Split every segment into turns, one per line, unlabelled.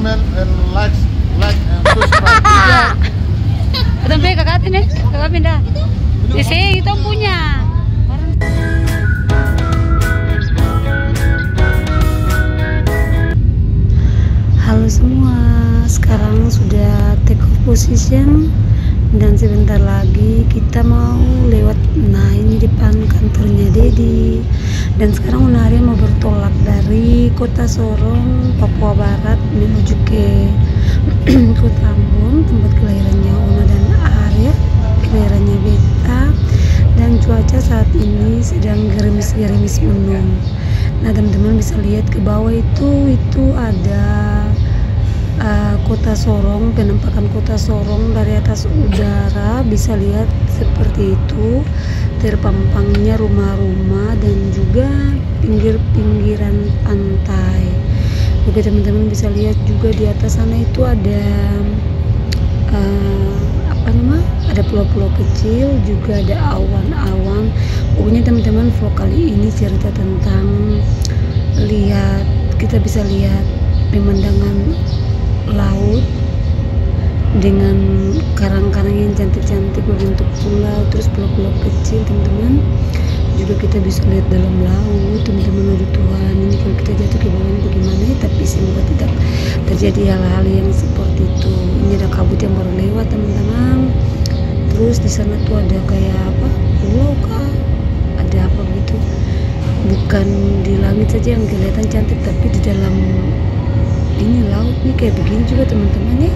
comment and like and subscribe.
Tapi kakak ini, kakak pindah. Di sini kita punya. Halo semua, sekarang sudah take off position dan sebentar lagi kita mau lewat. Nah, ini depan kantornya Dedi. Dan sekarang Unaria mau bertolak dari kota Sorong, Papua Barat menuju ke kota Ambon, tempat kelahirannya Una dan Arya, kelahirannya Beta. Dan cuaca saat ini sedang gerimis-gerimis mendung. Nah, teman-teman bisa lihat ke bawah itu ada kota Sorong, penampakan kota Sorong dari atas udara bisa lihat seperti itu, terpampangnya rumah-rumah dan juga pinggir-pinggiran pantai. Oke teman-teman bisa lihat juga di atas sana itu ada ada pulau-pulau kecil, juga ada awan-awan. Pokoknya teman-teman vlog kali ini cerita tentang kita bisa lihat pemandangan laut dengan karang-karang yang cantik-cantik berbentuk pulau, terus pulau-pulau kecil teman-teman. Juga kita bisa lihat dalam laut teman-teman. Aduh Tuhan, ini kalau kita jatuh ke bawah bagaimana ya? Tapi semoga tidak terjadi hal-hal yang seperti itu. Ini ada kabut yang baru lewat teman-teman. Terus di sana tuh ada kayak apa, pulau kah, ada apa begitu, bukan di langit saja yang kelihatan cantik, tapi di dalam ini laut nih kayak begini juga teman-teman ya.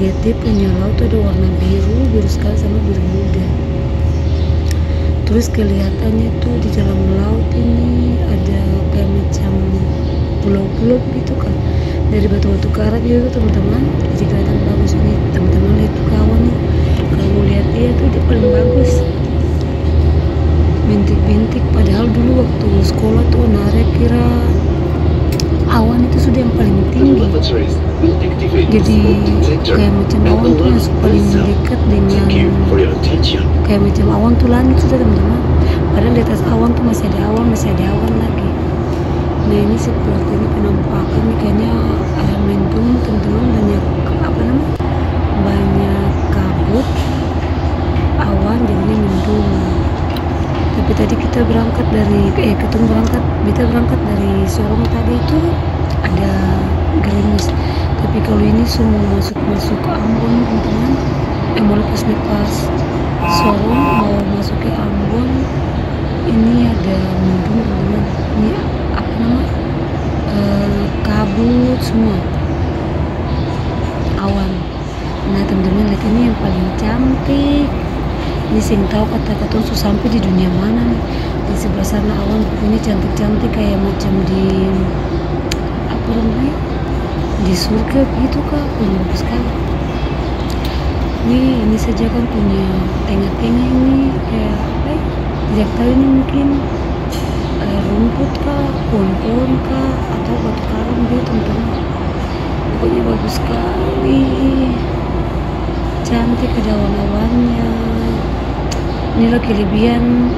Lihat dia punya laut tuh ada warna biru sekali sama biru muda. Terus kelihatannya tuh di dalam laut ini ada kayak macam pulau-pulau gitu kan, dari batu-batu karat gitu teman-teman. Jadi kelihatan bagus ini teman-teman. Lihat tuh kawan nih, kalau mau lihat dia tuh dia paling bagus, bintik-bintik. Padahal dulu waktu sekolah tuh Nare kira awan itu sudah yang paling tinggi, jadi kayak macam awan tuh yang paling dekat dengan kayak macam awan tuh langit sudah teman-teman. Padahal di atas awan tuh masih ada awan lagi. Nah ini seperti ini penampakan nih, kayaknya mendung teman-teman, banyak banyak kabut awan jadinya mendung. Tapi tadi kita berangkat dari Sorong tadi itu ada gerimis. Tapi kalau ini semua masuk ke Ambon teman-teman, mau lepas Sorong mau masuk ke Ambon, ini ada mendung teman-teman. Ini kabut semua, awan. Nah teman-teman lihat ini yang paling cantik. Ini sing tahu kata-kata susah sampai di dunia mana nih. Di sebelah sana awan pokoknya cantik-cantik kayak macam di di surga gitu kak, punya bagus sekali. Ini saja kan punya tengah-tengah ini kayak apa ya? Tidak tahu ini mungkin rumput kah, pohon-pohon kah, atau batu karang gitu teman-teman. Pokoknya bagus sekali, cantik, ada awan-awannya. Inilah kelebihan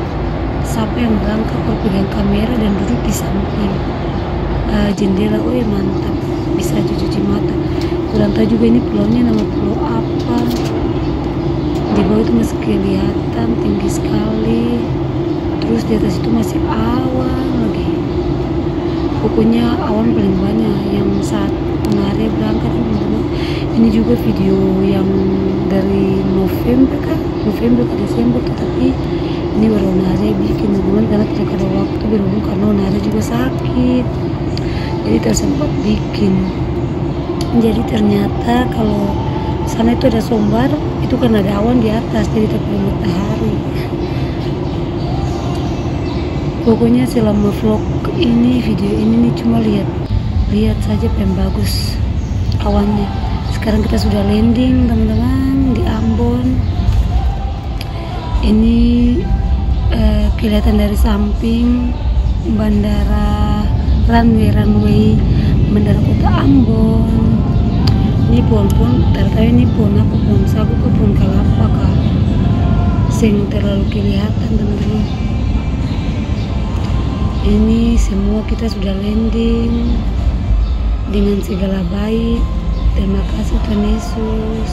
siapa yang berangkat kalau pegang kamera dan duduk di samping jendela. Oh ya mantap, bisa cuci mata. Kurang tahu juga ini pulaunya nama pulau apa. Di bawah itu masih kelihatan tinggi sekali. Terus di atas itu masih awan lagi. Pokoknya awan paling banyak yang saat Unaria berangkat teman-teman. Ini juga video yang dari November ke Desember, tetapi ini baru Unaria bikin teman-teman karena tidak ada waktu berhubung karena Unaria juga sakit, jadi tersempat bikin. Jadi ternyata kalau sana itu ada sombar, itu karena ada awan di atas, jadi tak perlu matahari. Pokoknya selama vlog ini, video ini nih cuma lihat saja yang bagus awannya. Sekarang kita sudah landing teman-teman di Ambon. Ini kelihatan dari samping bandara, runway bandara kota Ambon. Ini pohon-pohon, ternyata ini pohon apa, pohon sagu ke pohon kelapa kah, sing terlalu kelihatan teman-teman. Ini semua kita sudah landing. dengan segala baik. Terima kasih Tuhan Yesus.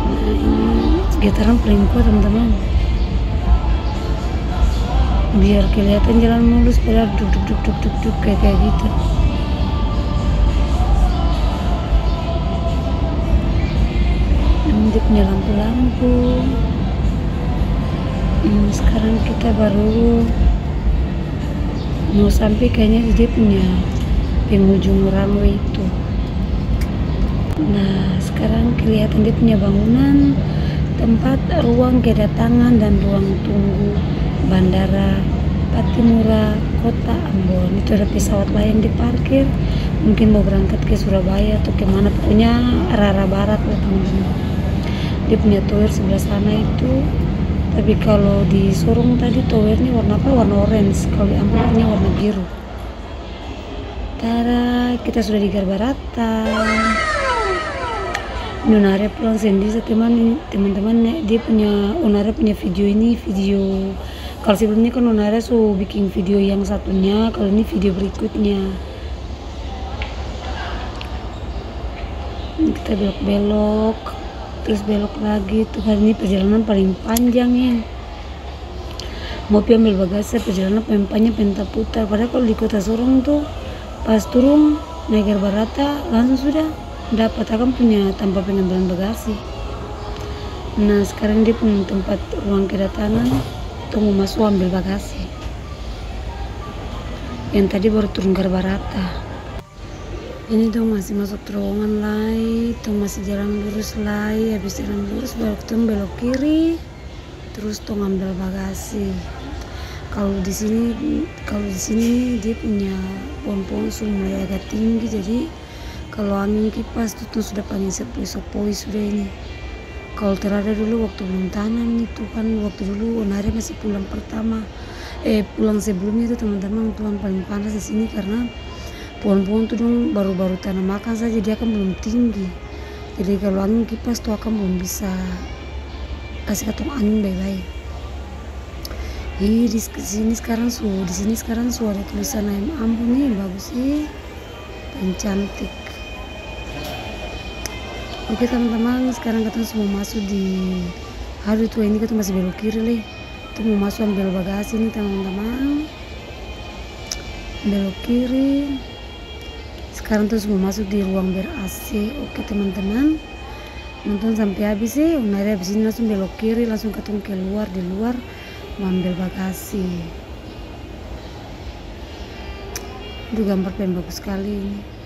Nah ini getaran paling kuat teman-teman, biar kelihatan jalan mulus pada duk kayak gitu. Ini dia punya lampu-lampu. Sekarang kita baru mau sampai kayaknya dia punya penghujung runway itu. Nah sekarang kelihatan dia punya bangunan tempat ruang kedatangan dan ruang tunggu Bandara Patimura Kota Ambon. Itu ada pesawat lain diparkir, mungkin mau berangkat ke Surabaya atau kemana, pokoknya arah barat lah teman-teman. Dia punya tower sebelah sana itu, tapi kalau di Sorong tadi towernya warna apa? Warna orange. Kalau di Ambonnya warna biru. Tara, kita sudah di Garbarata. Nonare pulang sendiri teman-teman. Dia punya Onare punya video. Kalau sebelumnya kan Onare bikin video yang satunya, kalau ini video berikutnya. Ini kita belok-belok, terus belok lagi. Tuh hari ini perjalanan paling panjang ya. Mau ambil bagasi, perjalanan paling panjang pengen putar. Padahal kalau di Kota Sorong tuh pas turun naik Garbarata langsung sudah dapat akan punya tanpa pengambilan bagasi. Nah sekarang dia punya tempat ruang kedatangan, tunggu masuk ambil bagasi. Yang tadi baru turun Garbarata. Ini tuh masih masuk terowongan lagi, tuh masih jalan lurus lagi. Habis jalan lurus baru ketemu belok kiri, terus tuh ngambil bagasi. Kalau di sini dia punya pohon-pohon mulai agak tinggi, jadi kalau angin kipas tuh sudah paling sepoi sudah ini. Kalau terada dulu waktu belum tanam itu kan, waktu dulu Onare masih pulang sebelumnya itu teman-teman, Tuhan paling panas di sini karena pohon-pohon tuh dong baru tanam makan saja, dia kan belum tinggi. Jadi kalau angin kipas tuh akan belum bisa kasih katong angin baik-baik. Di sini sekarang ada tulisan ayam Ambon nih, bagus sih dan cantik. Oke teman-teman, sekarang kita semua masuk di hari tua ini, kita masih belok kiri nih. Kita mau masuk ambil bagasi nih teman-teman, belok kiri. Sekarang tuh semua masuk di ruang ber AC. Oke teman-teman, nonton sampai habis sih. Onare habis ini langsung belok kiri, langsung ketemu keluar di luar mengambil bagasi. Itu gambar paling bagus sekali ini.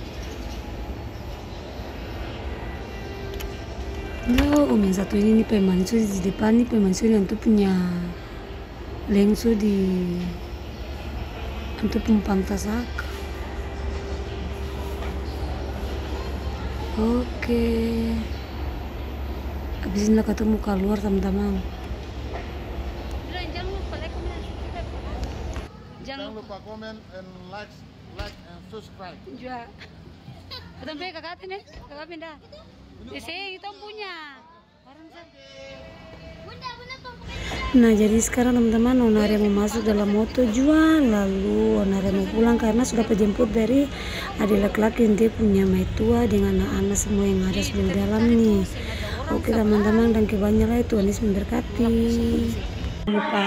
Om yang satu ini pemansu di depan nih, pemansu yang tuh punya lengso di untuk pempantasak. Oke. Habis ini ketemu keluar teman-teman.
Jangan lupa komen and like and subscribe.
Juga. Sampai kakak pindah. Isi itu punya. Nah jadi sekarang teman-teman Onare mau masuk dalam motor jual, lalu Onare mau pulang karena sudah penjemput dari adik laki-laki yang dia punya maitua dengan anak-anak semua yang ada di dalam nih. Oke teman-teman, dan kebanyakan Tuhan Yesus memberkati. Lupa